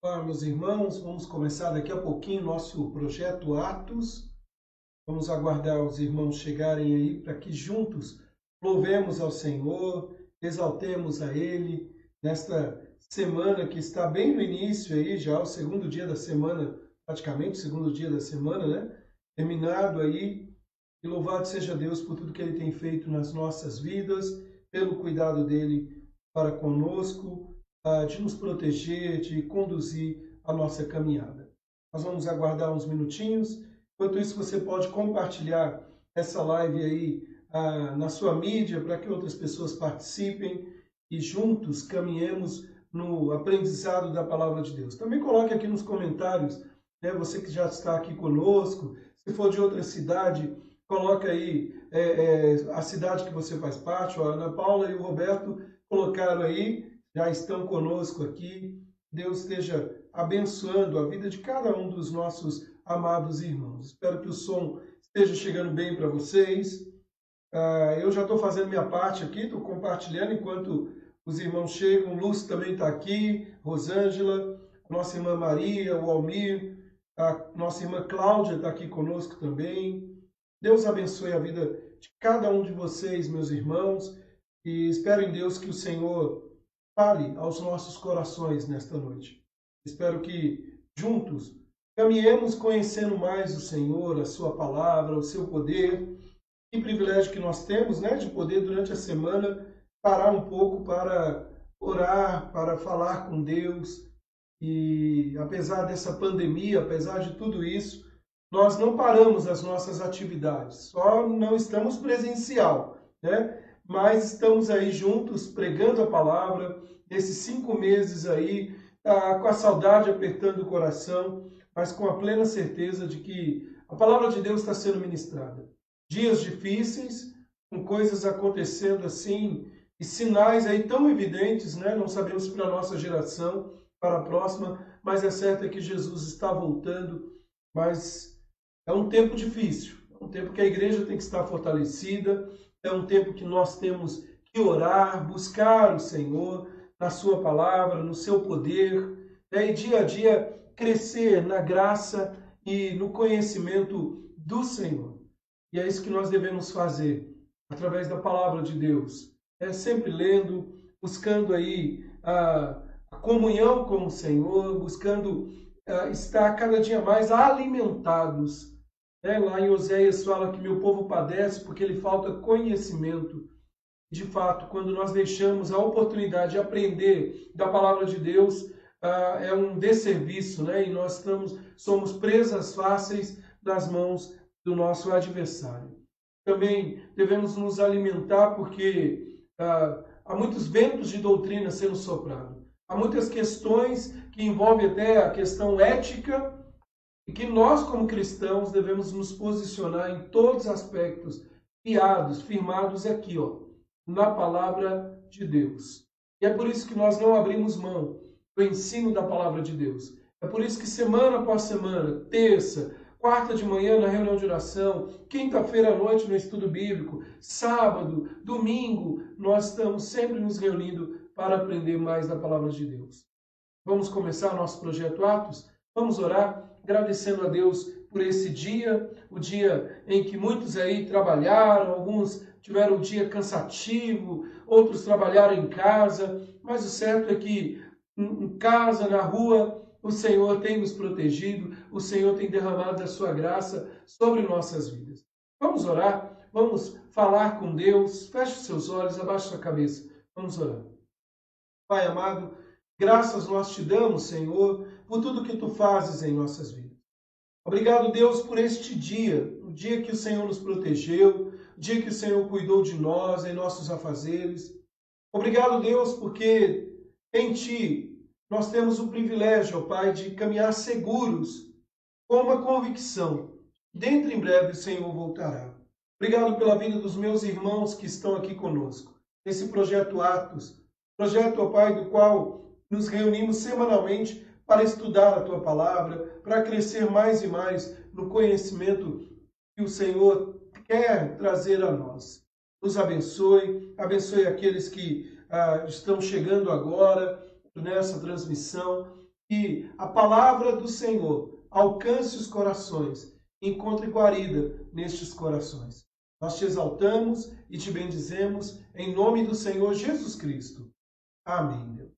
Olá, meus irmãos, vamos começar daqui a pouquinho nosso projeto Atos. Vamos aguardar os irmãos chegarem aí para que juntos louvemos ao Senhor, exaltemos a Ele nesta semana que está bem no início aí, já o segundo dia da semana, praticamente o segundo dia da semana, né? Terminado aí. E louvado seja Deus por tudo que Ele tem feito nas nossas vidas, pelo cuidado dEle para conosco, de nos proteger, de conduzir a nossa caminhada. Nós vamos aguardar uns minutinhos. Enquanto isso, você pode compartilhar essa live aí na sua mídia para que outras pessoas participem e juntos caminhemos no aprendizado da palavra de Deus. Também coloque aqui nos comentários, né, você que já está aqui conosco, se for de outra cidade, coloca aí a cidade que você faz parte. A Ana Paula e o Roberto colocaram aí, já estão conosco aqui. Deus esteja abençoando a vida de cada um dos nossos amados irmãos. Espero que o som esteja chegando bem para vocês. Eu já estou fazendo minha parte aqui, estou compartilhando enquanto os irmãos chegam. Lúcio também está aqui, Rosângela, nossa irmã Maria, o Almir, a nossa irmã Cláudia está aqui conosco também. Deus abençoe a vida de cada um de vocês, meus irmãos, e espero em Deus que o Senhor fale aos nossos corações nesta noite. Espero que juntos caminhemos conhecendo mais o Senhor, a sua palavra, o seu poder. Que privilégio que nós temos, né, de poder durante a semana parar um pouco para orar, para falar com Deus. E apesar dessa pandemia, apesar de tudo isso, nós não paramos as nossas atividades, só não estamos presencial, né? Mas estamos aí juntos pregando a palavra, esses 5 meses aí, com a saudade apertando o coração, mas com a plena certeza de que a palavra de Deus está sendo ministrada. Dias difíceis, com coisas acontecendo assim, e sinais aí tão evidentes, né? Não sabemos se para a nossa geração, para a próxima, mas é certo que Jesus está voltando, mas é um tempo difícil, é um tempo que a igreja tem que estar fortalecida, é um tempo que nós temos que orar, buscar o Senhor na sua palavra, no seu poder, né? E dia a dia crescer na graça e no conhecimento do Senhor. E é isso que nós devemos fazer através da palavra de Deus. É sempre lendo, buscando aí a comunhão com o Senhor, buscando estar cada dia mais alimentados. Lá em Oséias fala que meu povo padece porque lhe falta conhecimento. De fato, quando nós deixamos a oportunidade de aprender da palavra de Deus, é um desserviço, né? E nós somos presas fáceis nas mãos do nosso adversário. Também devemos nos alimentar porque há muitos ventos de doutrina sendo soprados. Há muitas questões que envolvem até a questão ética e que nós, como cristãos, devemos nos posicionar em todos os aspectos, firmados aqui, na palavra de Deus. E é por isso que nós não abrimos mão do ensino da palavra de Deus. É por isso que semana após semana, terça, quarta de manhã na reunião de oração, quinta-feira à noite no estudo bíblico, sábado, domingo, nós estamos sempre nos reunindo para aprender mais da palavra de Deus. Vamos começar nosso projeto Atos? Vamos orar, agradecendo a Deus por esse dia, o dia em que muitos aí trabalharam, alguns tiveram um dia cansativo, outros trabalharam em casa, mas o certo é que em casa, na rua, o Senhor tem nos protegido, o Senhor tem derramado a sua graça sobre nossas vidas. Vamos orar, vamos falar com Deus, feche os seus olhos, abaixe sua cabeça, vamos orar. Pai amado, graças nós te damos, Senhor, por tudo que tu fazes em nossas vidas. Obrigado, Deus, por este dia, o dia que o Senhor nos protegeu, o dia que o Senhor cuidou de nós, em nossos afazeres. Obrigado, Deus, porque em ti nós temos o privilégio, ó Pai, de caminhar seguros, com uma convicção. Dentro em breve o Senhor voltará. Obrigado pela vida dos meus irmãos que estão aqui conosco, nesse projeto Atos, projeto, ó Pai, do qual nos reunimos semanalmente para estudar a Tua Palavra, para crescer mais e mais no conhecimento que o Senhor quer trazer a nós. Nos abençoe, abençoe aqueles que estão chegando agora nessa transmissão. que a palavra do Senhor alcance os corações, encontre guarida nestes corações. Nós te exaltamos e te bendizemos em nome do Senhor Jesus Cristo. Amém, Deus.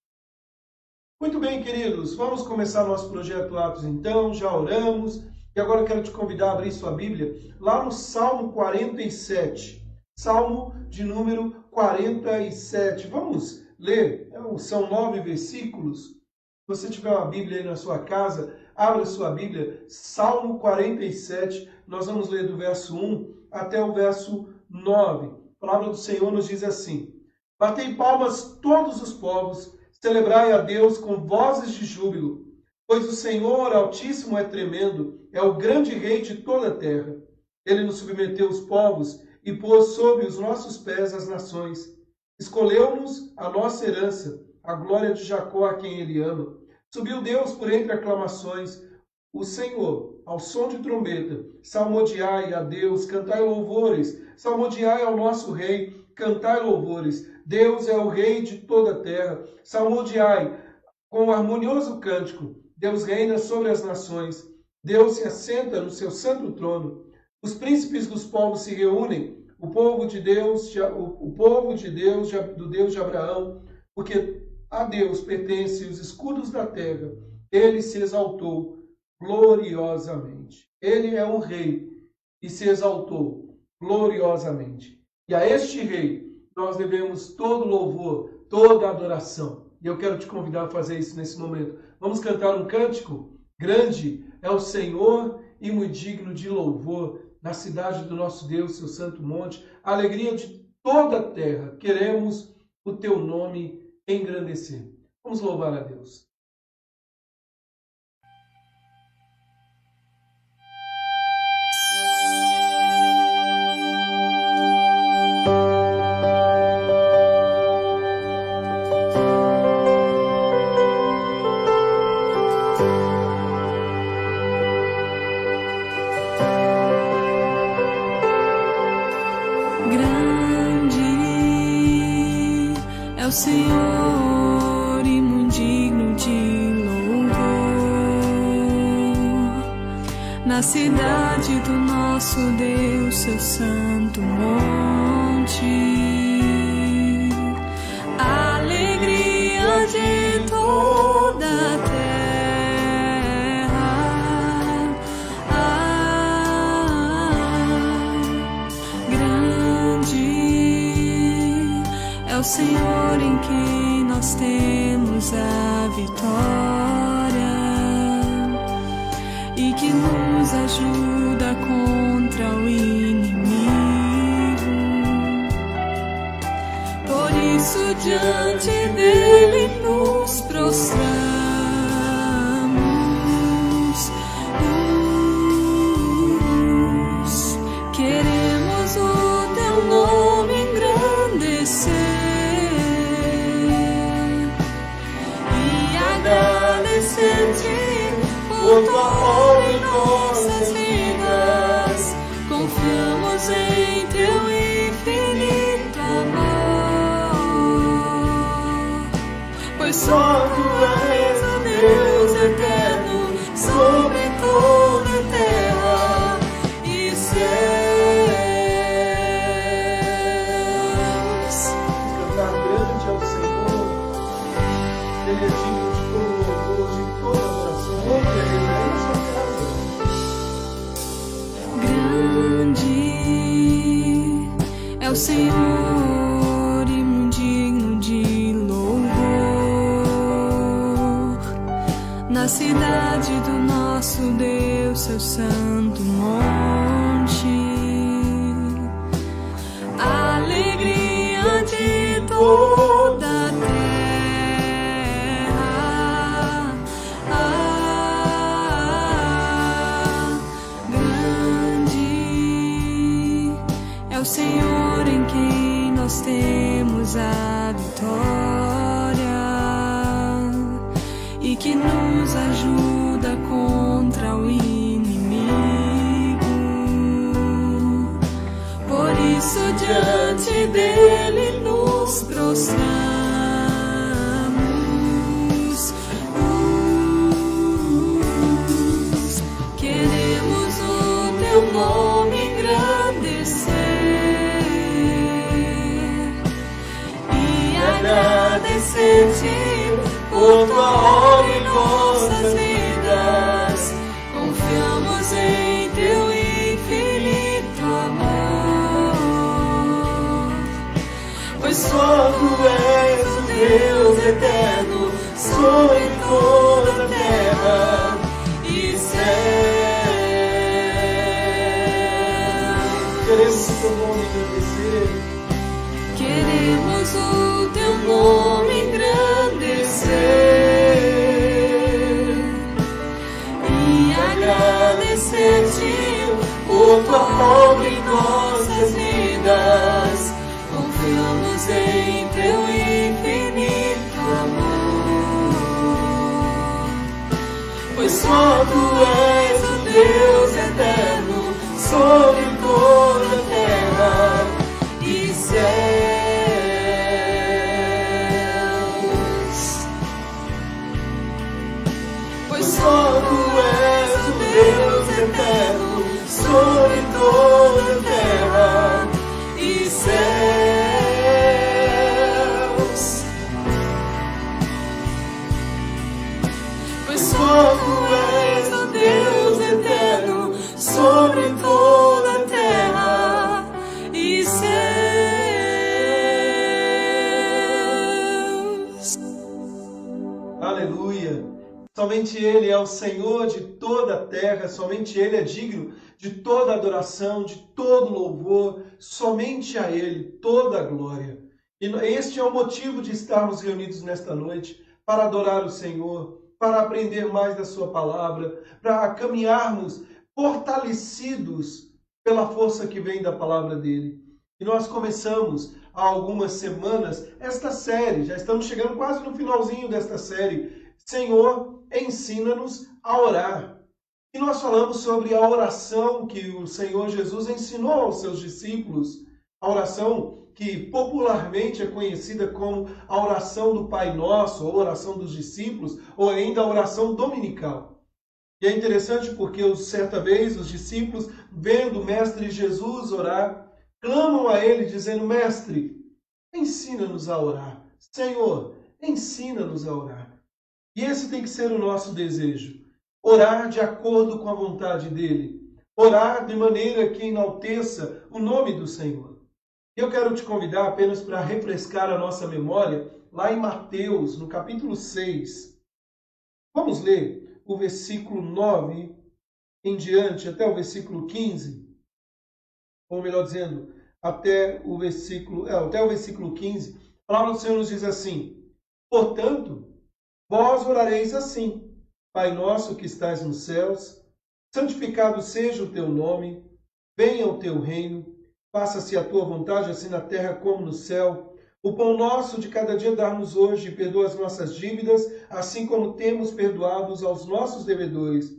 Muito bem, queridos, vamos começar nosso projeto Atos então, já oramos, e agora eu quero te convidar a abrir sua Bíblia lá no Salmo 47, Salmo de número 47. Vamos ler, são 9 versículos. Se você tiver uma Bíblia aí na sua casa, abra sua Bíblia, Salmo 47, nós vamos ler do verso 1 até o verso 9. A palavra do Senhor nos diz assim: Batei palmas todos os povos, celebrai a Deus com vozes de júbilo, pois o Senhor Altíssimo é tremendo, é o grande Rei de toda a terra. Ele nos submeteu os povos e pôs sob os nossos pés as nações. Escolheu-nos a nossa herança, a glória de Jacó, a quem ele ama. Subiu Deus por entre aclamações, o Senhor, ao som de trombeta. Salmodiai a Deus, cantai louvores. Salmodiai ao nosso Rei, cantai louvores. Deus é o Rei de toda a terra. Salmodiai com harmonioso cântico. Deus reina sobre as nações. Deus se assenta no seu santo trono. Os príncipes dos povos se reúnem. O povo de Deus, do Deus de Abraão, porque a Deus pertencem os escudos da terra. Ele se exaltou gloriosamente. Ele é o Rei e se exaltou gloriosamente. E a este Rei nós devemos todo louvor, toda adoração. E eu quero te convidar a fazer isso nesse momento. Vamos cantar um cântico? Grande é o Senhor e muito digno de louvor na cidade do nosso Deus, seu santo monte. A alegria de toda a terra. Queremos o teu nome engrandecer. Vamos louvar a Deus. O Senhor e muito digno de louvor na cidade do nosso Deus, seu santo monte. A alegria de toda a terra. Grande é o Senhor em quem nós temos a vitória e que nos ajuda contra o inimigo. Por isso diante dele nos prostramos. Queremos o teu nome engrandecer por tua obra em nossas vidas. Confiamos em teu infinito amor, pois só tu és o Deus eterno sobre toda a terra e céus. Cantar grande ao Senhor, Ele é digno de todo louvor, de toda adoração. Ouve Ele na sua casa. Grande é o Senhor e muito digno de louvor na cidade do nosso Deus, seu santo monte. A alegria de toda a terra. Grande é o Senhor em quem nós temos a vitória e que nos ajuda contra o inimigo. Por isso diante dele nos prostramos. teu nome engrandecer. Queremos o teu nome engrandecer e agradecer-te por tua obra em nossas vidas. Confiamos em teu infinito amor, pois só tu és o Deus eterno sobre toda a terra e céus. Pois só tu és o Deus eterno sobre toda a terra e céus. Pois só tu és o Deus eterno sobre toda a terra e céus. Aleluia! Somente Ele é o Senhor de toda a terra, somente Ele é digno de toda adoração, de todo louvor, somente a Ele toda a glória. E este é o motivo de estarmos reunidos nesta noite, para adorar o Senhor, para aprender mais da Sua palavra, para caminharmos fortalecidos pela força que vem da palavra dEle. E nós começamos há algumas semanas esta série, já estamos chegando quase no finalzinho desta série, Senhor, ensina-nos a orar. E nós falamos sobre a oração que o Senhor Jesus ensinou aos seus discípulos, a oração que popularmente é conhecida como a oração do Pai Nosso, ou oração dos discípulos, ou ainda a oração dominical. E é interessante porque certa vez os discípulos, vendo o Mestre Jesus orar, clamam a Ele dizendo, Mestre, ensina-nos a orar. Senhor, ensina-nos a orar. E esse tem que ser o nosso desejo. Orar de acordo com a vontade dEle. Orar de maneira que enalteça o nome do Senhor. Eu quero te convidar apenas para refrescar a nossa memória, lá em Mateus, no capítulo 6. Vamos ler o versículo 9 em diante, até o versículo 15. Ou melhor dizendo, até o versículo 15. A palavra do Senhor nos diz assim, portanto, vós orareis assim, Pai nosso que estais nos céus, santificado seja o teu nome, venha o teu reino, faça-se a tua vontade, assim na terra como no céu. O pão nosso de cada dia dá-nos hoje, e perdoa as nossas dívidas, assim como temos perdoados aos nossos devedores.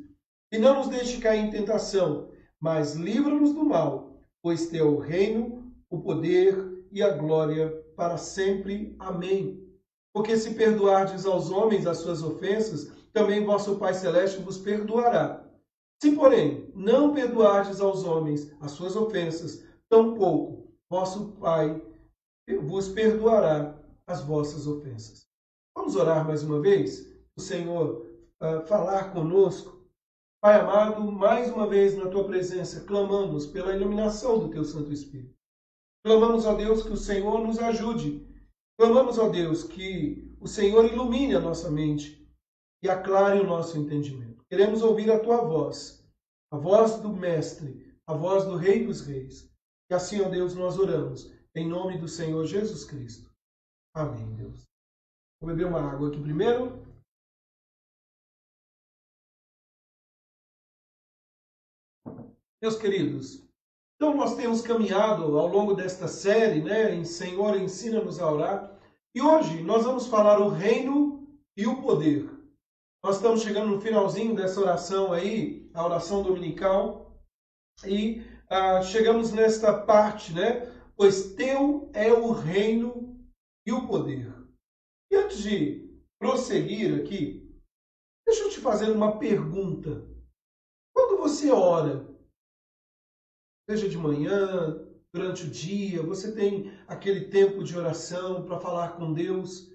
E não nos deixe cair em tentação, mas livra-nos do mal, pois teu é o reino, o poder e a glória para sempre. Amém. Porque se perdoardes aos homens as suas ofensas, também vosso Pai Celeste vos perdoará. Se, porém, não perdoardes aos homens as suas ofensas, tampouco vosso Pai vos perdoará as vossas ofensas. Vamos orar mais uma vez? O Senhor falar conosco. Pai amado, mais uma vez na Tua presença, clamamos pela iluminação do Teu Santo Espírito. Clamamos, ó Deus, que o Senhor nos ajude. Clamamos, ó Deus, que o Senhor ilumine a nossa mente e aclare o nosso entendimento. Queremos ouvir a Tua voz, a voz do Mestre, a voz do Rei dos Reis. E assim, ó Deus, nós oramos, em nome do Senhor Jesus Cristo. Amém, Deus. Vou beber uma água aqui primeiro. Meus queridos, então nós temos caminhado ao longo desta série, em Senhor, ensina-nos a orar. E hoje nós vamos falar o reino e o poder. Nós estamos chegando no finalzinho dessa oração aí, a oração dominical, e chegamos nesta parte, Pois teu é o reino e o poder. E antes de prosseguir aqui, deixa eu te fazer uma pergunta. Quando você ora, seja de manhã, durante o dia, você tem aquele tempo de oração para falar com Deus,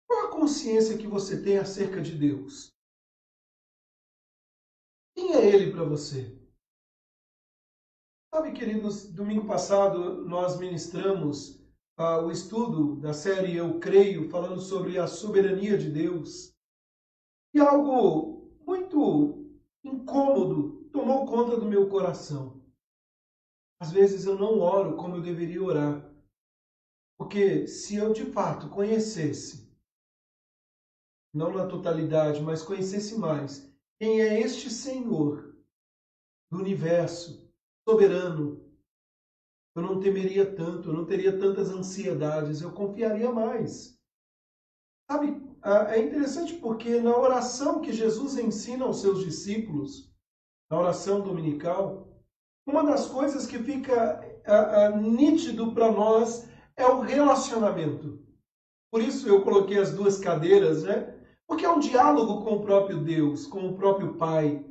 qual a consciência que você tem acerca de Deus? Quem é Ele para você? Sabe, queridos, domingo passado nós ministramos o estudo da série Eu Creio, falando sobre a soberania de Deus. E algo muito incômodo tomou conta do meu coração. Às vezes eu não oro como eu deveria orar. Porque se eu de fato conhecesse, não na totalidade, mas conhecesse mais, quem é este Senhor do universo, soberano, eu não temeria tanto, eu não teria tantas ansiedades, eu confiaria mais. Sabe, é interessante porque na oração que Jesus ensina aos seus discípulos, na oração dominical, uma das coisas que fica nítido para nós é o relacionamento. Por isso eu coloquei as duas cadeiras, né? Porque é um diálogo com o próprio Deus, com o próprio Pai.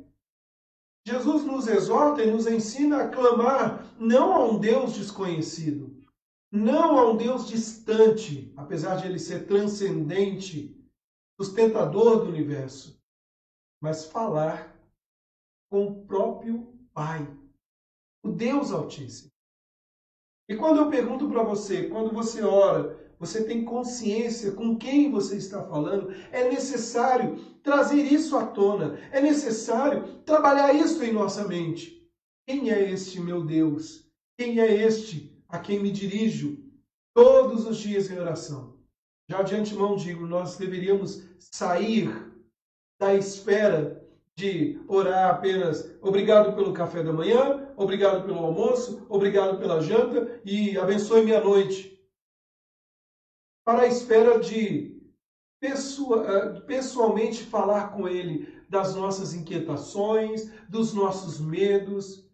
Jesus nos exorta e nos ensina a clamar não a um Deus desconhecido, não a um Deus distante, apesar de ele ser transcendente, sustentador do universo, mas falar com o próprio Pai, o Deus Altíssimo. E quando eu pergunto para você, quando você ora, você tem consciência com quem você está falando, é necessário trazer isso à tona, é necessário trabalhar isso em nossa mente. Quem é este meu Deus? Quem é este a quem me dirijo todos os dias em oração? Já de antemão digo, nós deveríamos sair da esfera de orar apenas obrigado pelo café da manhã, obrigado pelo almoço, obrigado pela janta e abençoe minha noite. Para a esfera de pessoalmente falar com Ele das nossas inquietações, dos nossos medos,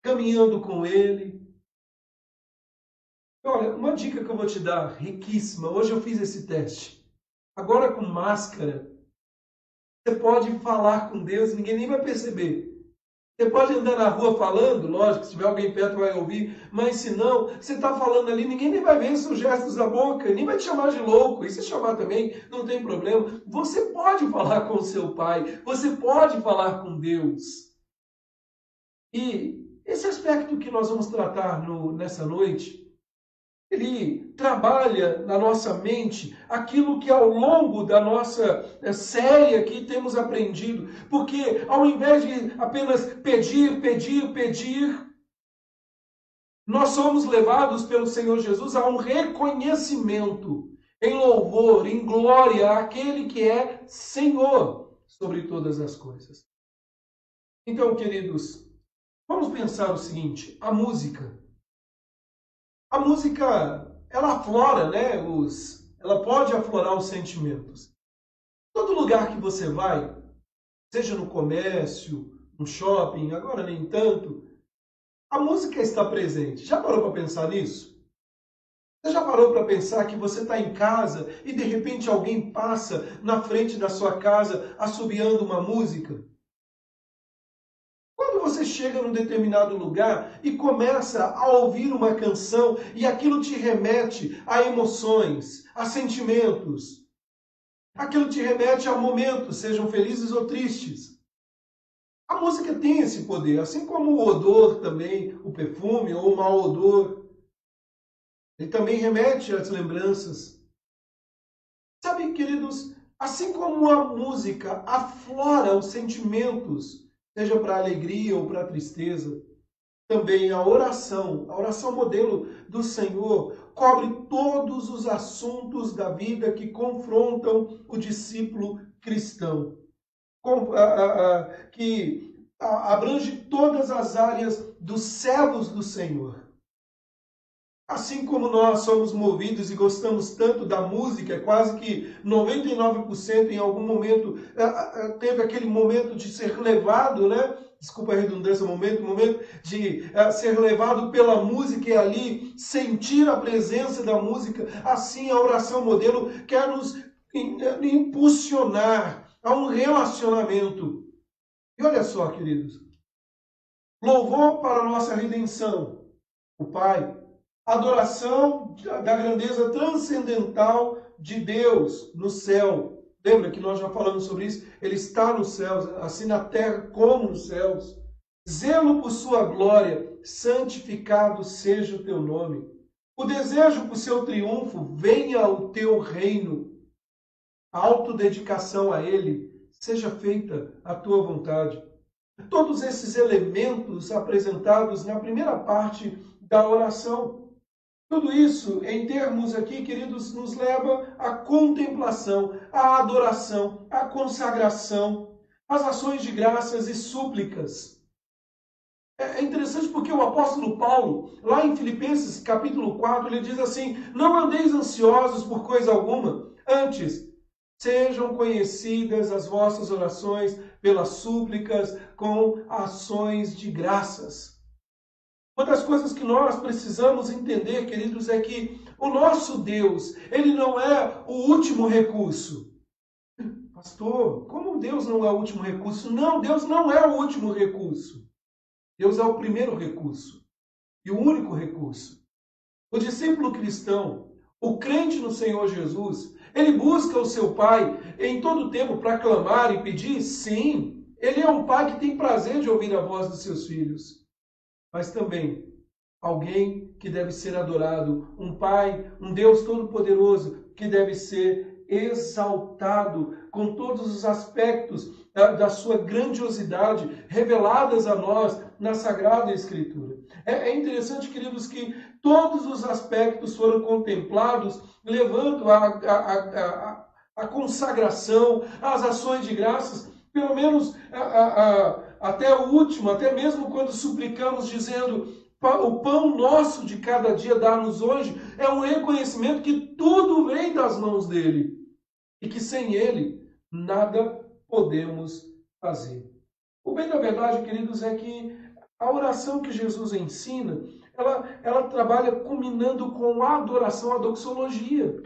caminhando com Ele. Olha, uma dica que eu vou te dar, riquíssima. Hoje eu fiz esse teste. Agora com máscara, você pode falar com Deus e ninguém nem vai perceber. Você pode andar na rua falando, lógico, se tiver alguém perto vai ouvir, mas se não, você está falando ali, ninguém nem vai ver seus gestos da boca, nem vai te chamar de louco. E se chamar também, não tem problema. Você pode falar com o seu Pai, você pode falar com Deus. E esse aspecto que nós vamos tratar nessa noite, ele trabalha na nossa mente aquilo que ao longo da nossa série aqui temos aprendido. Porque ao invés de apenas pedir, nós somos levados pelo Senhor Jesus a um reconhecimento em louvor, em glória àquele que é Senhor sobre todas as coisas. Então, queridos, vamos pensar o seguinte, a música, ela aflora, né? Ela pode aflorar os sentimentos. Todo lugar que você vai, seja no comércio, no shopping, agora nem tanto, a música está presente. Já parou para pensar nisso? Você já parou para pensar que você está em casa e de repente alguém passa na frente da sua casa assobiando uma música? Quando você chega num determinado lugar e começa a ouvir uma canção e aquilo te remete a emoções, a sentimentos, aquilo te remete a momentos, sejam felizes ou tristes. A música tem esse poder, assim como o odor também, o perfume ou o mau odor. Ele também remete às lembranças. Sabe, queridos, assim como a música aflora os sentimentos, seja para alegria ou para tristeza, também a oração modelo do Senhor, cobre todos os assuntos da vida que confrontam o discípulo cristão, que abrange todas as áreas dos servos do Senhor. Assim como nós somos movidos e gostamos tanto da música, quase que 99% em algum momento teve aquele momento de ser levado, né? Desculpa a redundância, momento de ser levado pela música e ali sentir a presença da música. Assim a oração modelo quer nos impulsionar a um relacionamento. E olha só, queridos, louvor para a nossa redenção, o Pai. Adoração da grandeza transcendental de Deus no céu. Lembra que nós já falamos sobre isso? Ele está nos céus, assim na terra como nos céus. Zelo por sua glória, santificado seja o teu nome. O desejo por seu triunfo, venha o teu reino. A autodedicação a ele, seja feita a tua vontade. Todos esses elementos apresentados na primeira parte da oração. Tudo isso, em termos aqui, queridos, nos leva à contemplação, à adoração, à consagração, às ações de graças e súplicas. É interessante porque o apóstolo Paulo, lá em Filipenses capítulo 4, ele diz assim: não andeis ansiosos por coisa alguma, antes sejam conhecidas as vossas orações pelas súplicas com ações de graças. Uma das coisas que nós precisamos entender, queridos, é que o nosso Deus, ele não é o último recurso. Pastor, como Deus não é o último recurso? Não, Deus não é o último recurso. Deus é o primeiro recurso e o único recurso. O discípulo cristão, o crente no Senhor Jesus, ele busca o seu Pai em todo tempo para clamar e pedir? Sim, ele é um pai que tem prazer de ouvir a voz dos seus filhos. Mas também alguém que deve ser adorado, um Pai, um Deus Todo-Poderoso que deve ser exaltado com todos os aspectos da sua grandiosidade reveladas a nós na Sagrada Escritura. É interessante, queridos, que todos os aspectos foram contemplados, levando a consagração, as ações de graças, pelo menos até o último, até mesmo quando suplicamos dizendo: o pão nosso de cada dia dá-nos hoje, é um reconhecimento que tudo vem das mãos dele e que sem ele nada podemos fazer. O bem da verdade, queridos, é que a oração que Jesus ensina, ela trabalha culminando com a adoração, a doxologia.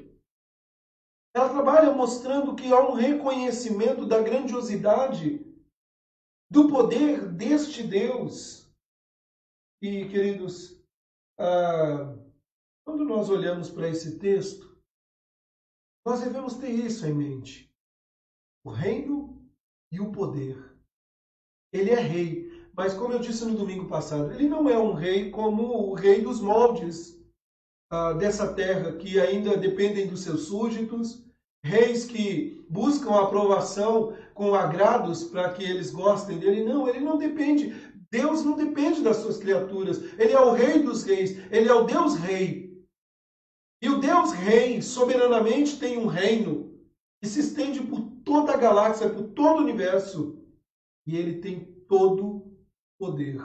Ela trabalha mostrando que há um reconhecimento da grandiosidade, do poder deste Deus. E, queridos, quando nós olhamos para esse texto, nós devemos ter isso em mente. O reino e o poder. Ele é rei, mas como eu disse no domingo passado, ele não é um rei como o rei dos moldes dessa terra, que ainda dependem dos seus súditos, reis que buscam a aprovação com agrados para que eles gostem dele. Não, ele não depende. Deus não depende das suas criaturas. Ele é o rei dos reis. Ele é o Deus rei. E o Deus rei, soberanamente, tem um reino que se estende por toda a galáxia, por todo o universo. E ele tem todo poder.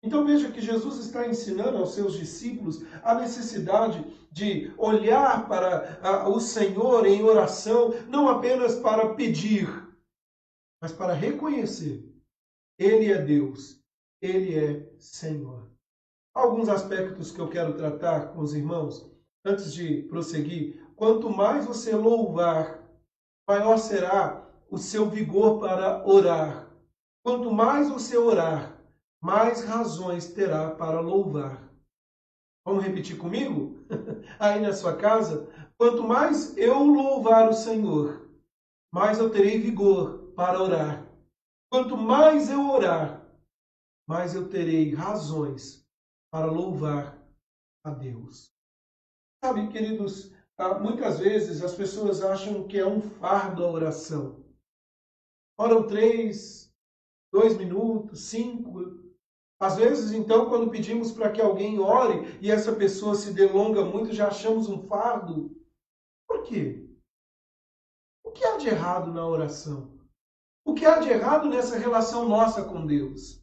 Então veja que Jesus está ensinando aos seus discípulos a necessidade de olhar para o Senhor em oração, não apenas para pedir, mas para reconhecer. Ele é Deus, Ele é Senhor. Alguns aspectos que eu quero tratar com os irmãos, antes de prosseguir. Quanto mais você louvar, maior será o seu vigor para orar. Quanto mais você orar, mais razões terá para louvar. Vamos repetir comigo? Aí na sua casa, quanto mais eu louvar o Senhor, mais eu terei vigor para orar. Quanto mais eu orar, mais eu terei razões para louvar a Deus. Sabe, queridos, muitas vezes as pessoas acham que é um fardo a oração. Oram 3, 2 minutos, 5. Às vezes, então, quando pedimos para que alguém ore e essa pessoa se delonga muito, já achamos um fardo. Por quê? O que há de errado na oração? O que há de errado nessa relação nossa com Deus?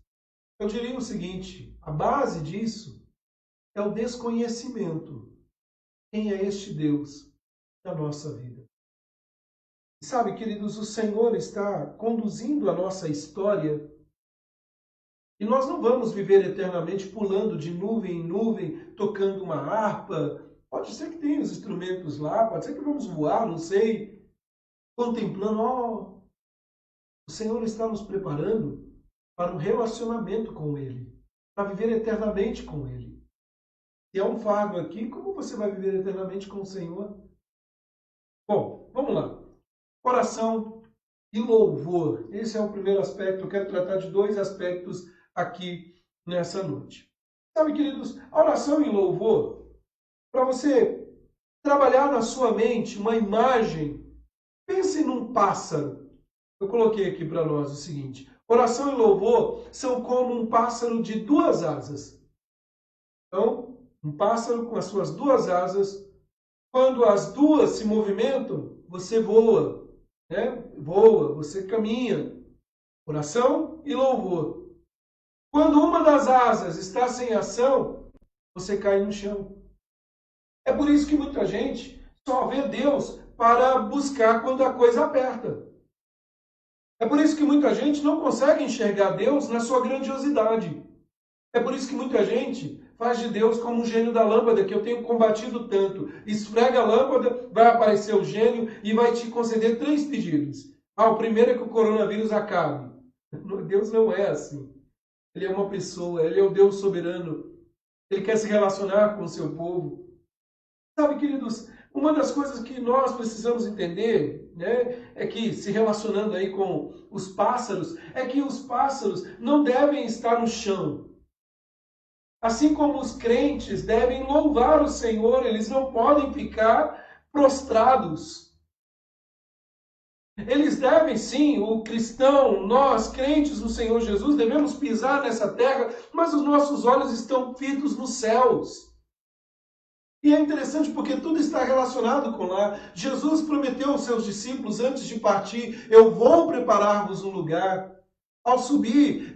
Eu diria o seguinte: a base disso é o desconhecimento. Quem é este Deus na nossa vida? E sabe, queridos, o Senhor está conduzindo a nossa história. E nós não vamos viver eternamente pulando de nuvem em nuvem, tocando uma harpa. Pode ser que tenha os instrumentos lá, pode ser que vamos voar, não sei. Contemplando, o Senhor está nos preparando para um relacionamento com Ele, para viver eternamente com Ele. Se é um fardo aqui, como você vai viver eternamente com o Senhor? Bom, vamos lá. Oração e louvor. Esse é o primeiro aspecto. Eu quero tratar de 2 aspectos aqui nessa noite. Sabe, queridos, a oração e louvor, para você trabalhar na sua mente uma imagem, pense num pássaro. Eu coloquei aqui para nós o seguinte: Oração e louvor são como um pássaro de duas asas. Então, um pássaro com as suas duas asas, quando as duas se movimentam, você voa, né? Voa, você caminha. Oração e louvor. Quando uma das asas está sem ação, você cai no chão. É por isso que muita gente só vê Deus para buscar quando a coisa aperta. É por isso que muita gente não consegue enxergar Deus na sua grandiosidade. É por isso que muita gente faz de Deus como um gênio da lâmpada, que eu tenho combatido tanto. Esfrega a lâmpada, vai aparecer o gênio e vai te conceder 3 pedidos. O primeiro é que o coronavírus acabe. Deus não é assim. Ele é uma pessoa, Ele é o Deus soberano. Ele quer se relacionar com o seu povo. Sabe, queridos, uma das coisas que nós precisamos entender, né, é que, se relacionando aí com os pássaros, é que os pássaros não devem estar no chão. Assim como os crentes devem louvar o Senhor, eles não podem ficar prostrados. Eles devem, sim, o cristão, nós, crentes do Senhor Jesus, devemos pisar nessa terra, mas os nossos olhos estão fitos nos céus. E é interessante porque tudo está relacionado com lá. Jesus prometeu aos seus discípulos antes de partir: eu vou preparar-vos um lugar. Ao subir,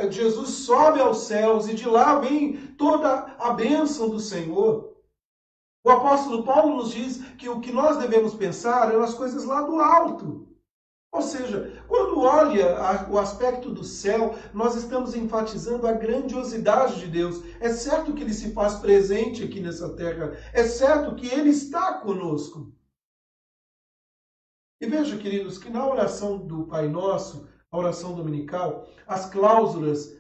Jesus sobe aos céus e de lá vem toda a bênção do Senhor. O apóstolo Paulo nos diz que o que nós devemos pensar é nas coisas lá do alto. Ou seja, quando olha o aspecto do céu, nós estamos enfatizando a grandiosidade de Deus. É certo que Ele se faz presente aqui nessa terra. É certo que Ele está conosco. E veja, queridos, que na oração do Pai Nosso, a oração dominical, as cláusulas,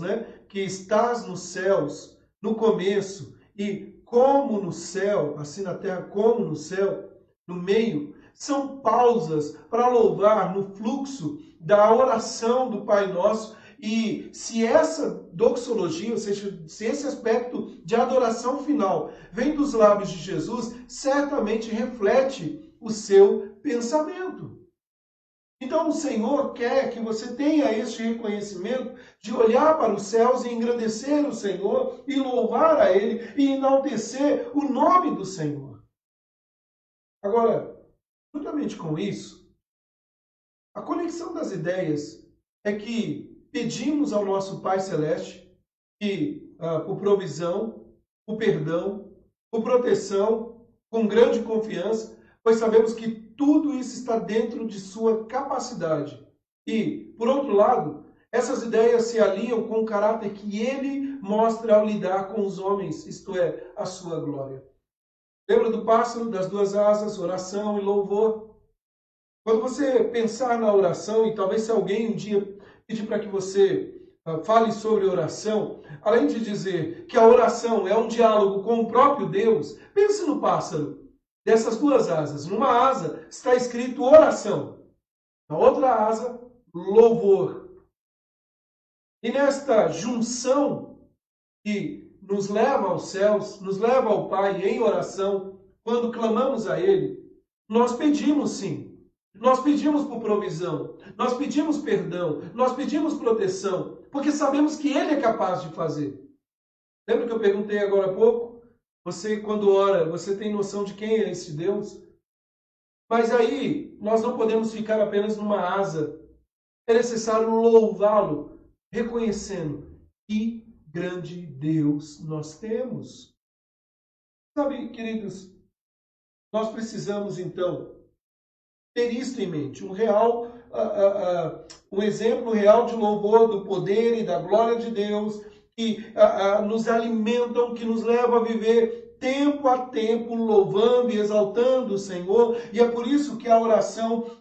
né, que estás nos céus, no começo, e como no céu, assim na terra como no céu, no meio, são pausas para louvar no fluxo da oração do Pai Nosso. E se essa doxologia, ou seja, se esse aspecto de adoração final vem dos lábios de Jesus, certamente reflete o seu pensamento. Então o Senhor quer que você tenha este reconhecimento de olhar para os céus e engrandecer o Senhor e louvar a Ele e enaltecer o nome do Senhor. Agora, juntamente com isso, a conexão das ideias é que pedimos ao nosso Pai Celeste que, por provisão, por perdão, por proteção, com grande confiança, pois sabemos que tudo isso está dentro de sua capacidade. E, por outro lado, essas ideias se alinham com o caráter que Ele mostra ao lidar com os homens, isto é, a sua glória. Lembra do pássaro, das duas asas, oração e louvor? Quando você pensar na oração, e talvez se alguém um dia pedir para que você fale sobre oração, além de dizer que a oração é um diálogo com o próprio Deus, pense no pássaro dessas duas asas. Numa asa está escrito oração, na outra asa, louvor. E nesta junção que nos leva aos céus, nos leva ao Pai em oração, quando clamamos a Ele, nós pedimos sim. Nós pedimos por provisão, nós pedimos perdão, nós pedimos proteção, porque sabemos que Ele é capaz de fazer. Lembra que eu perguntei agora há pouco? Você, quando ora, você tem noção de quem é esse Deus? Mas aí, nós não podemos ficar apenas numa asa. É necessário louvá-lo, reconhecendo que grande Deus nós temos. Sabe, queridos, nós precisamos, então, ter isto em mente, um exemplo real de louvor do poder e da glória de Deus, que nos alimentam, que nos levam a viver tempo a tempo, louvando e exaltando o Senhor. E é por isso que a oração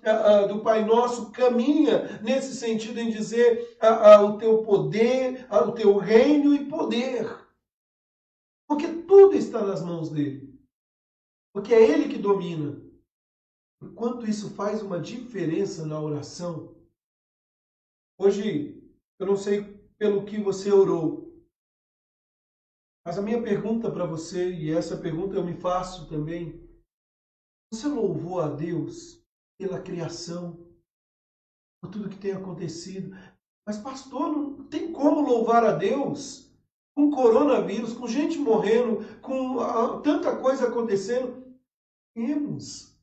do Pai Nosso caminha nesse sentido em dizer o teu poder, o teu reino e poder. Porque tudo está nas mãos dele. Porque é ele que domina. E quanto isso faz uma diferença na oração. Hoje, eu não sei pelo que você orou, mas a minha pergunta para você, e essa pergunta eu me faço também, você louvou a Deus pela criação? por tudo que tem acontecido. Mas, pastor, não tem como louvar a Deus com coronavírus, com gente morrendo, com tanta coisa acontecendo. Temos.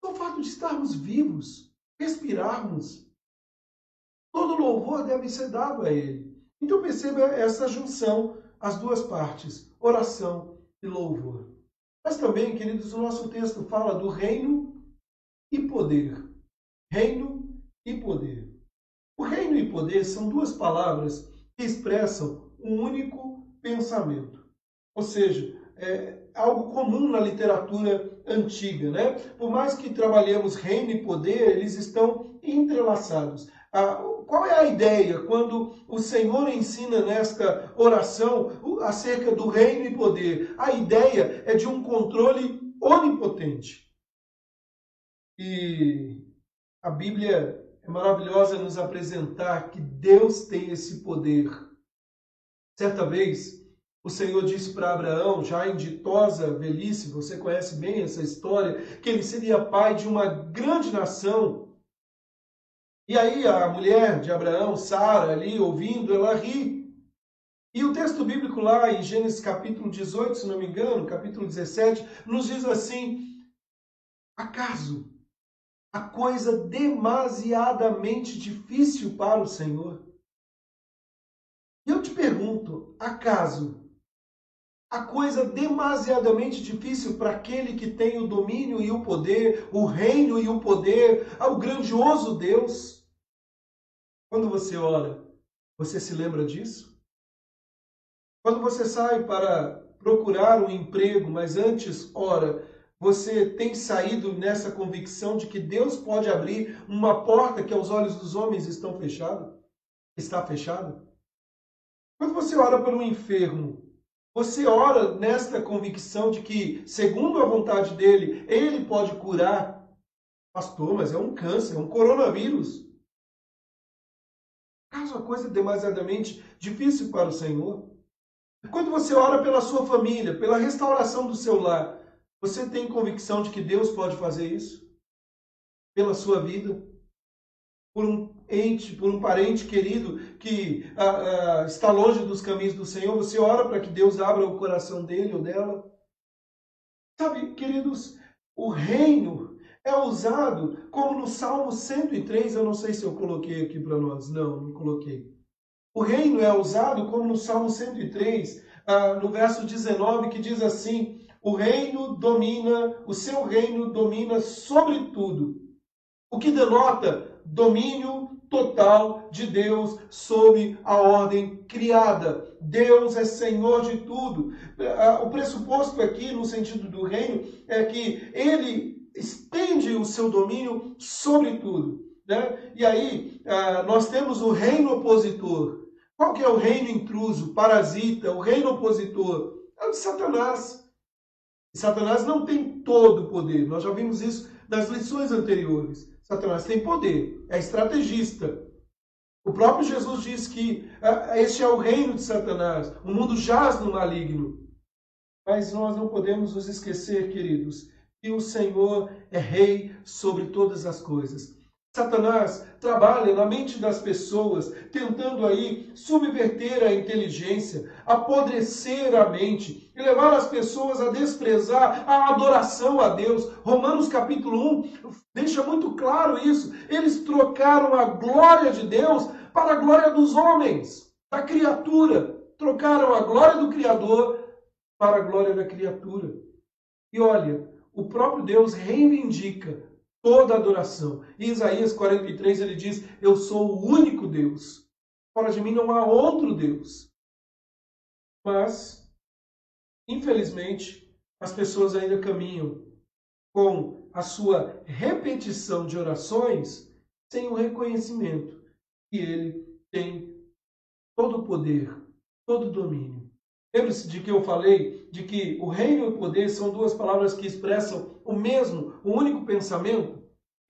O fato de estarmos vivos, respirarmos, todo louvor deve ser dado a Ele. Então perceba essa junção, as duas partes, oração e louvor. Mas também, queridos, o nosso texto fala do reino e poder. Reino e poder. O reino e poder são duas palavras que expressam um único pensamento. Ou seja, é algo comum na literatura antiga, né? Por mais que trabalhemos reino e poder, eles estão entrelaçados. Qual é a ideia quando o Senhor ensina nesta oração acerca do reino e poder? A ideia é de um controle onipotente. E a Bíblia é maravilhosa nos apresentar que Deus tem esse poder. Certa vez, o Senhor disse para Abraão, já em ditosa velhice, você conhece bem essa história, que ele seria pai de uma grande nação. E aí a mulher de Abraão, Sara, ali ouvindo, ela ri. E o texto bíblico lá em Gênesis capítulo 18, se não me engano, capítulo 17, nos diz assim: acaso a coisa demasiadamente difícil para o Senhor? E eu te pergunto, acaso a coisa demasiadamente difícil para aquele que tem o domínio e o poder, o reino e o poder, ao grandioso Deus? Quando você ora, você se lembra disso? Quando você sai para procurar um emprego, mas antes ora, você tem saído nessa convicção de que Deus pode abrir uma porta que aos olhos dos homens está fechada? Quando você ora por um enfermo, você ora nesta convicção de que, segundo a vontade dele, ele pode curar? Pastor, mas é um câncer, é um coronavírus. Caso a coisa é demasiadamente difícil para o Senhor. Quando você ora pela sua família, pela restauração do seu lar, você tem convicção de que Deus pode fazer isso? Pela sua vida? Por um ente, por um parente querido que está longe dos caminhos do Senhor, você ora para que Deus abra o coração dele ou dela? Sabe, queridos, o reino é usado como no Salmo 103, eu não sei se eu coloquei aqui para nós, não coloquei. O reino é usado como no Salmo 103, no verso 19, que diz assim: o reino domina, o seu reino domina sobre tudo. O que denota domínio total de Deus sobre a ordem criada. Deus é Senhor de tudo. O pressuposto aqui, no sentido do reino, é que ele estende o seu domínio sobre tudo, né? E aí, nós temos o reino opositor. Qual que é o reino intruso, parasita, o reino opositor? É o de Satanás. E Satanás não tem todo o poder. Nós já vimos isso nas lições anteriores. Satanás tem poder, é estrategista. O próprio Jesus diz que este é o reino de Satanás. O mundo jaz no maligno. Mas nós não podemos nos esquecer, queridos, que o Senhor é rei sobre todas as coisas. Satanás trabalha na mente das pessoas, tentando aí subverter a inteligência, apodrecer a mente e levar as pessoas a desprezar a adoração a Deus. Romanos capítulo 1 deixa muito claro isso. Eles trocaram a glória de Deus para a glória dos homens, da criatura. Trocaram a glória do Criador para a glória da criatura. E olha, o próprio Deus reivindica toda adoração. Em Isaías 43 ele diz: eu sou o único Deus. Fora de mim não há outro Deus. Mas, infelizmente, as pessoas ainda caminham com a sua repetição de orações sem o reconhecimento que ele tem todo o poder, todo o domínio. Lembre-se de que eu falei de que o reino e o poder são duas palavras que expressam o mesmo, o único pensamento?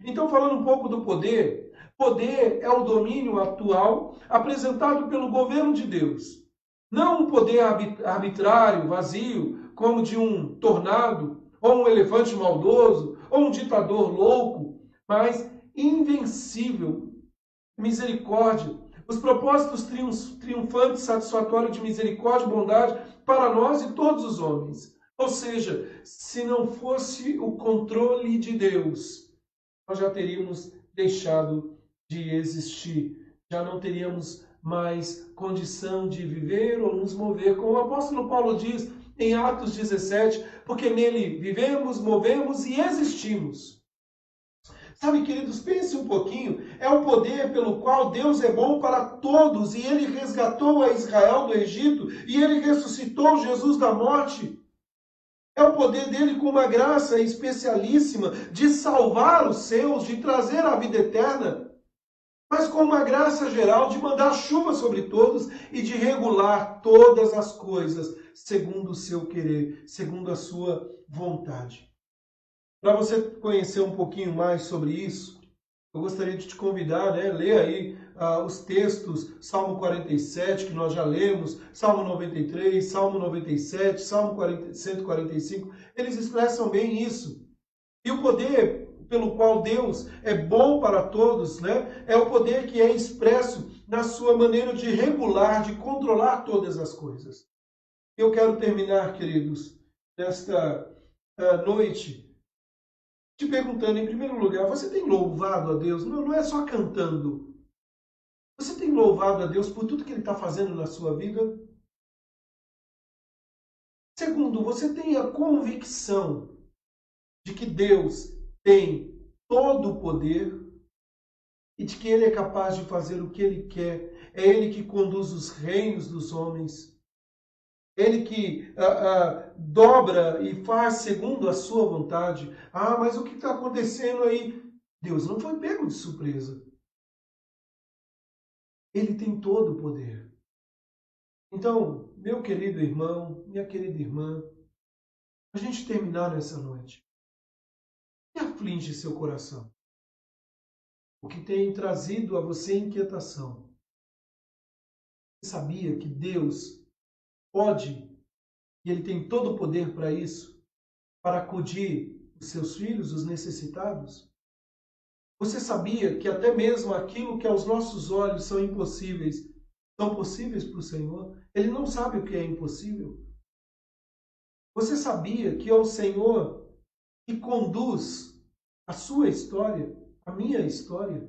Então, falando um pouco do poder, poder é o domínio atual apresentado pelo governo de Deus. Não um poder arbitrário, vazio, como de um tornado, ou um elefante maldoso, ou um ditador louco, mas invencível misericórdia, os propósitos triunfantes, satisfatórios de misericórdia e bondade para nós e todos os homens. Ou seja, se não fosse o controle de Deus, nós já teríamos deixado de existir, já não teríamos mais condição de viver ou nos mover. Como o apóstolo Paulo diz em Atos 17, porque nele vivemos, movemos e existimos. Sabe, queridos, pense um pouquinho, é o poder pelo qual Deus é bom para todos, e ele resgatou a Israel do Egito, e ele ressuscitou Jesus da morte. É o poder dele com uma graça especialíssima de salvar os seus, de trazer a vida eterna, mas com uma graça geral de mandar chuva sobre todos e de regular todas as coisas segundo o seu querer, segundo a sua vontade. Para você conhecer um pouquinho mais sobre isso, eu gostaria de te convidar, ler aí os textos, Salmo 47, que nós já lemos, Salmo 93, Salmo 97, Salmo 145, eles expressam bem isso. E o poder pelo qual Deus é bom para todos, é o poder que é expresso na sua maneira de regular, de controlar todas as coisas. Eu quero terminar, queridos, nesta noite, te perguntando, em primeiro lugar, você tem louvado a Deus? Não é só cantando. Você tem louvado a Deus por tudo que Ele está fazendo na sua vida? Segundo, você tem a convicção de que Deus tem todo o poder e de que Ele é capaz de fazer o que Ele quer. É Ele que conduz os reinos dos homens. Ele que dobra e faz segundo a sua vontade. Mas o que está acontecendo aí? Deus não foi pego de surpresa. Ele tem todo o poder. Então, meu querido irmão, minha querida irmã, a gente terminar nessa noite. O que aflige seu coração? O que tem trazido a você inquietação? Você sabia que Deus pode, e Ele tem todo o poder para isso, para acudir os seus filhos, os necessitados? Você sabia que até mesmo aquilo que aos nossos olhos são impossíveis, são possíveis para o Senhor? Ele não sabe o que é impossível. Você sabia que é o Senhor que conduz a sua história, a minha história?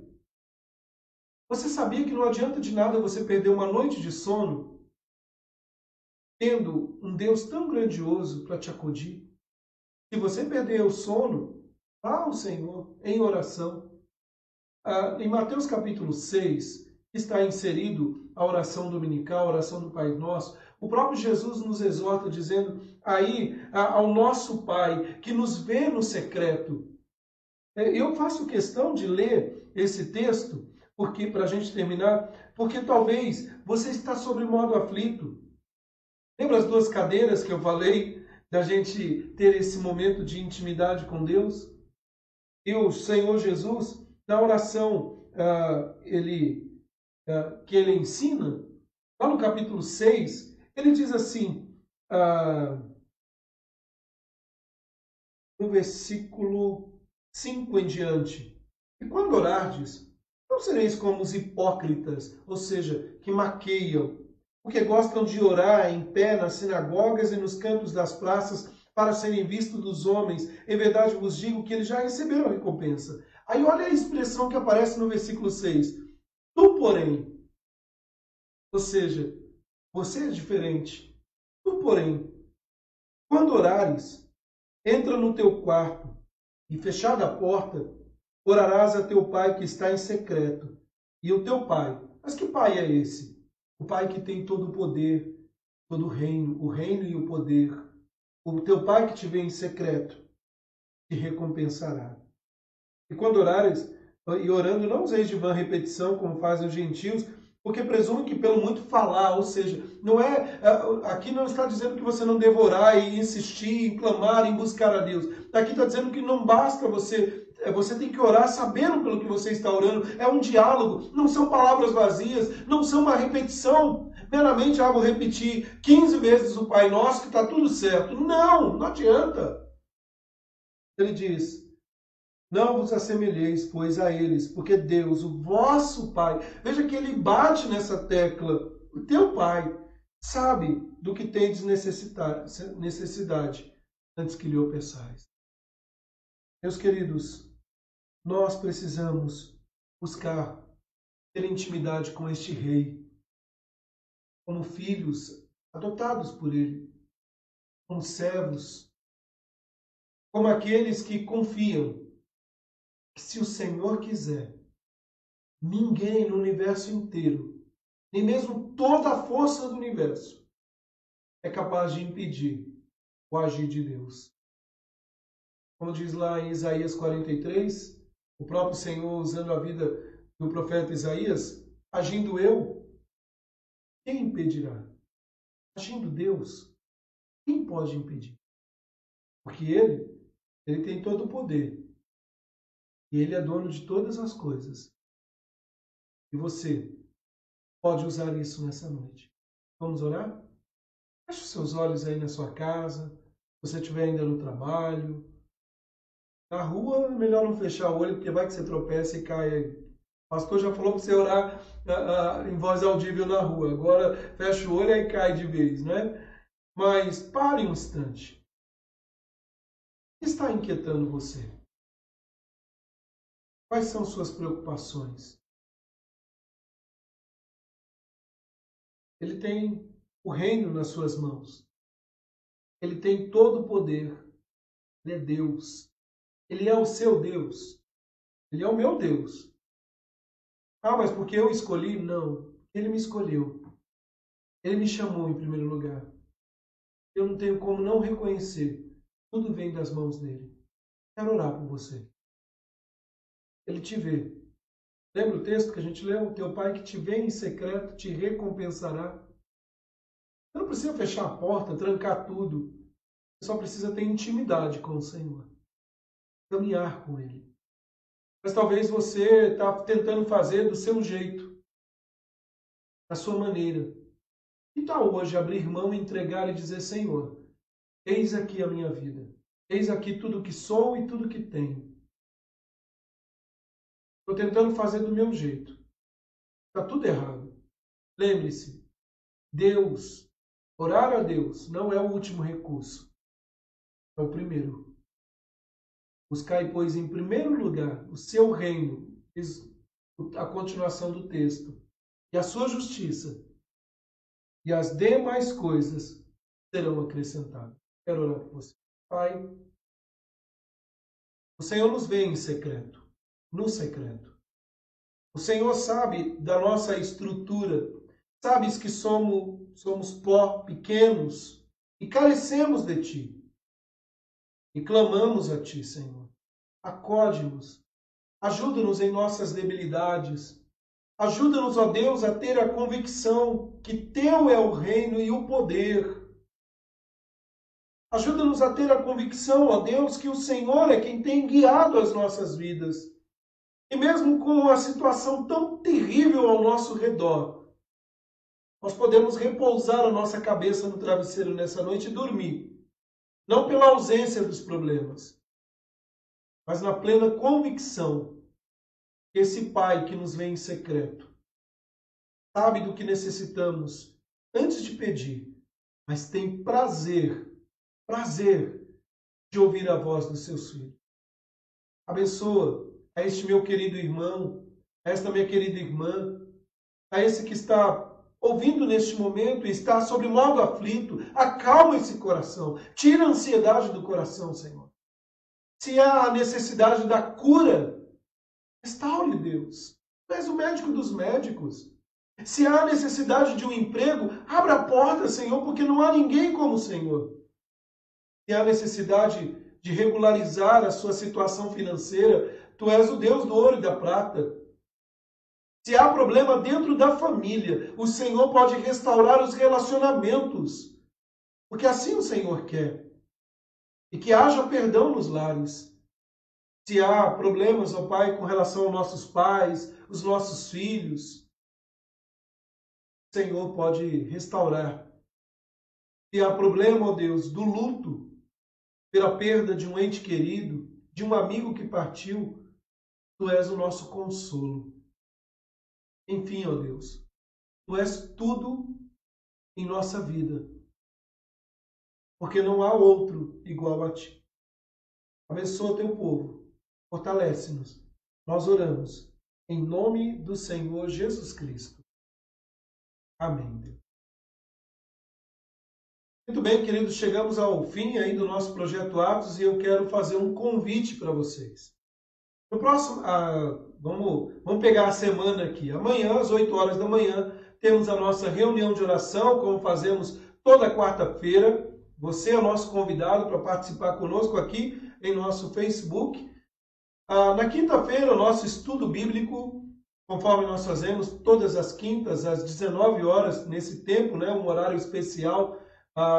Você sabia que não adianta de nada você perder uma noite de sono tendo um Deus tão grandioso para te acudir? Se você perder o sono, vá ao Senhor em oração. Em Mateus capítulo 6, está inserido a oração dominical, a oração do Pai Nosso. O próprio Jesus nos exorta dizendo aí ao nosso Pai, que nos vê no secreto. Eu faço questão de ler esse texto, porque para a gente terminar, porque talvez você está sobre modo aflito. Lembra as duas cadeiras que eu falei, da gente ter esse momento de intimidade com Deus? E o Senhor Jesus, na oração que ele ensina, lá no capítulo 6, ele diz assim, no versículo 5 em diante: e quando orardes, não sereis como os hipócritas, ou seja, que maqueiam, porque gostam de orar em pé nas sinagogas e nos cantos das praças para serem vistos dos homens. Em verdade vos digo que eles já receberam a recompensa. Aí olha a expressão que aparece no versículo 6. Tu, porém, ou seja, você é diferente. Tu, porém, quando orares, entra no teu quarto e, fechada a porta, orarás a teu pai que está em secreto. E o teu pai, mas que pai é esse? O Pai que tem todo o poder, todo o reino e o poder. O teu Pai que te vê em secreto, te recompensará. E quando orares, e orando, não useis de vã repetição, como fazem os gentios, porque presumem que pelo muito falar, ou seja, aqui não está dizendo que você não deve orar e insistir, em clamar, em buscar a Deus. Aqui está dizendo que não basta você tem que orar sabendo pelo que você está orando. É um diálogo, não são palavras vazias, não são uma repetição. Meramente, vou repetir 15 vezes o Pai Nosso que está tudo certo. Não adianta. Ele diz, Não vos assemelheis, pois, a eles, porque Deus, o vosso Pai, veja que ele bate nessa tecla, o teu Pai sabe do que tendes necessidade antes que lhe o peçais. Meus queridos, nós precisamos buscar ter intimidade com este Rei, como filhos adotados por Ele, como servos, como aqueles que confiam que se o Senhor quiser, ninguém no universo inteiro, nem mesmo toda a força do universo, é capaz de impedir o agir de Deus. Como diz lá em Isaías 43, o próprio Senhor usando a vida do profeta Isaías, agindo eu, quem impedirá? Agindo Deus, quem pode impedir? Porque Ele tem todo o poder. E Ele é dono de todas as coisas. E você pode usar isso nessa noite. Vamos orar? Feche os seus olhos aí na sua casa, se você estiver ainda no trabalho. Na rua, é melhor não fechar o olho, porque vai que você tropeça e cai aí. O pastor já falou para você orar em voz audível na rua. Agora fecha o olho e cai de vez, né? Mas pare um instante. O que está inquietando você? Quais são suas preocupações? Ele tem o reino nas suas mãos. Ele tem todo o poder. Ele é Deus. Ele é o seu Deus. Ele é o meu Deus. Ah, mas porque eu escolhi? Não. Ele me escolheu. Ele me chamou em primeiro lugar. Eu não tenho como não reconhecer. Tudo vem das mãos dele. Quero orar por você. Ele te vê. Lembra o texto que a gente leu? O teu pai que te vê em secreto te recompensará. Você não precisa fechar a porta, trancar tudo. Você só precisa ter intimidade com o Senhor. Caminhar com Ele. Mas talvez você está tentando fazer do seu jeito. Da sua maneira. Que tal hoje abrir mão, entregar e dizer, Senhor, eis aqui a minha vida. Eis aqui tudo que sou e tudo que tenho. Estou tentando fazer do meu jeito. Está tudo errado. Lembre-se, Deus, orar a Deus não é o último recurso. É o primeiro. Buscai, pois, em primeiro lugar o seu reino, diz a continuação do texto, e a sua justiça, e as demais coisas serão acrescentadas. Quero orar por você. Pai, o Senhor nos vê em secreto, no secreto. O Senhor sabe da nossa estrutura, sabes que somos pó, pequenos, e carecemos de Ti. E clamamos a Ti, Senhor. Acode-nos, ajuda-nos em nossas debilidades. Ajuda-nos, ó Deus, a ter a convicção que Teu é o reino e o poder. Ajuda-nos a ter a convicção, ó Deus, que o Senhor é quem tem guiado as nossas vidas. E mesmo com uma situação tão terrível ao nosso redor, nós podemos repousar a nossa cabeça no travesseiro nessa noite e dormir. Não pela ausência dos problemas, mas na plena convicção que esse Pai que nos vê em secreto sabe do que necessitamos antes de pedir, mas tem prazer de ouvir a voz dos seus filhos. Abençoa a este meu querido irmão, a esta minha querida irmã, a esse que está ouvindo neste momento e está sob modo aflito. Acalma esse coração, tira a ansiedade do coração, Senhor. Se há a necessidade da cura, restaure, Deus. Tu és o médico dos médicos. Se há a necessidade de um emprego, abra a porta, Senhor, porque não há ninguém como o Senhor. Se há necessidade de regularizar a sua situação financeira, Tu és o Deus do ouro e da prata. Se há problema dentro da família, o Senhor pode restaurar os relacionamentos, porque assim o Senhor quer. E que haja perdão nos lares. Se há problemas, ó Pai, com relação aos nossos pais, os nossos filhos, o Senhor pode restaurar. Se há problema, ó Deus, do luto, pela perda de um ente querido, de um amigo que partiu, Tu és o nosso consolo. Enfim, ó Deus, Tu és tudo em nossa vida, porque não há outro igual a Ti. Abençoa Teu povo, fortalece-nos. Nós oramos em nome do Senhor Jesus Cristo. Amém, Deus. Muito bem, queridos, chegamos ao fim aí do nosso Projeto Atos e eu quero fazer um convite para vocês. No próximo, vamos pegar a semana aqui. Amanhã, às 8 horas da manhã, temos a nossa reunião de oração, como fazemos toda quarta-feira. Você é o nosso convidado para participar conosco aqui em nosso Facebook. Na quinta-feira, o nosso estudo bíblico, conforme nós fazemos todas as quintas, às 19 horas, nesse tempo, né, um horário especial.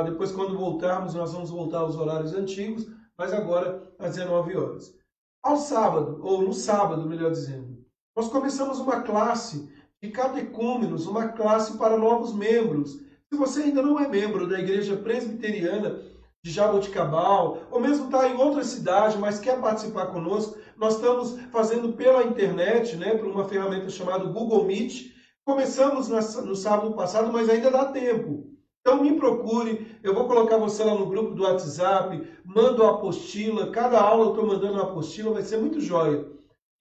Depois, quando voltarmos, nós vamos voltar aos horários antigos, mas agora às 19 horas. Ao sábado, ou no sábado, melhor dizendo, nós começamos uma classe de catecúmenos, uma classe para novos membros. Se você ainda não é membro da Igreja Presbiteriana de Jaboticabal, ou mesmo está em outra cidade, mas quer participar conosco, nós estamos fazendo pela internet, né, por uma ferramenta chamada Google Meet. Começamos no sábado passado, mas ainda dá tempo. Então me procure, eu vou colocar você lá no grupo do WhatsApp, mando a apostila, cada aula eu estou mandando uma apostila, vai ser muito jóia.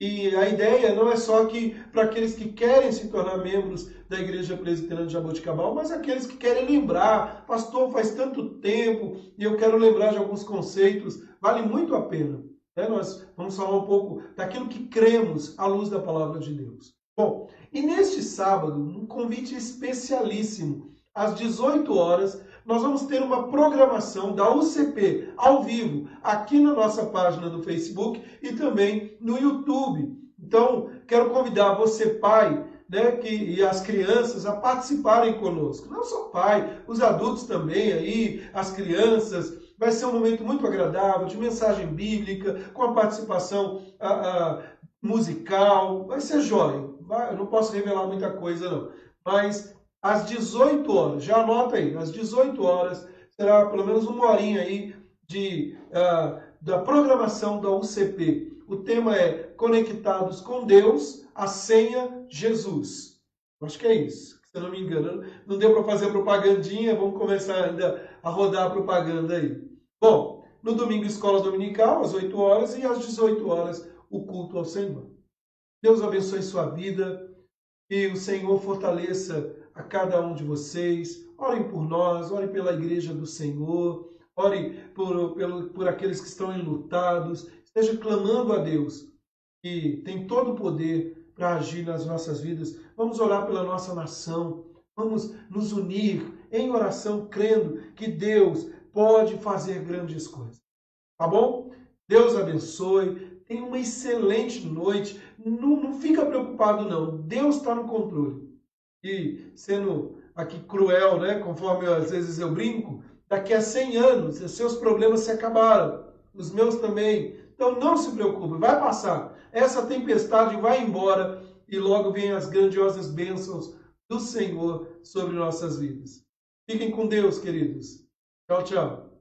E a ideia não é só que para aqueles que querem se tornar membros da Igreja Presbiteriana de Jaboticabal, mas aqueles que querem lembrar, pastor, faz tanto tempo e eu quero lembrar de alguns conceitos, vale muito a pena. Né? Nós vamos falar um pouco daquilo que cremos à luz da palavra de Deus. Bom, e neste sábado, um convite especialíssimo. Às 18 horas, nós vamos ter uma programação da UCP ao vivo, aqui na nossa página do Facebook e também no YouTube. Então, quero convidar você, pai, né, e as crianças a participarem conosco. Não só pai, os adultos também aí, as crianças. Vai ser um momento muito agradável, de mensagem bíblica, com a participação musical. Vai ser jóia. Eu não posso revelar muita coisa, não. Mas às 18 horas, já anota aí, às 18 horas, será pelo menos uma horinha aí da programação da UCP. O tema é Conectados com Deus, a senha Jesus. Acho que é isso, se eu não me engano. Não deu para fazer propagandinha, vamos começar ainda a rodar a propaganda aí. Bom, no domingo, escola dominical, às 8 horas, e às 18 horas, o culto ao Senhor. Deus abençoe sua vida e o Senhor fortaleça a cada um de vocês. Orem por nós, orem pela igreja do Senhor, orem por aqueles que estão enlutados. Esteja clamando a Deus, que tem todo o poder para agir nas nossas vidas. Vamos orar pela nossa nação, vamos nos unir em oração, crendo que Deus pode fazer grandes coisas. Tá bom? Deus abençoe. Tenha uma excelente noite. Não fica preocupado, não. Deus está no controle. E sendo aqui cruel, né, conforme às vezes eu brinco, daqui a 100 anos os seus problemas se acabaram, os meus também. Então não se preocupe, vai passar. Essa tempestade vai embora e logo vem as grandiosas bênçãos do Senhor sobre nossas vidas. Fiquem com Deus, queridos. Tchau, tchau.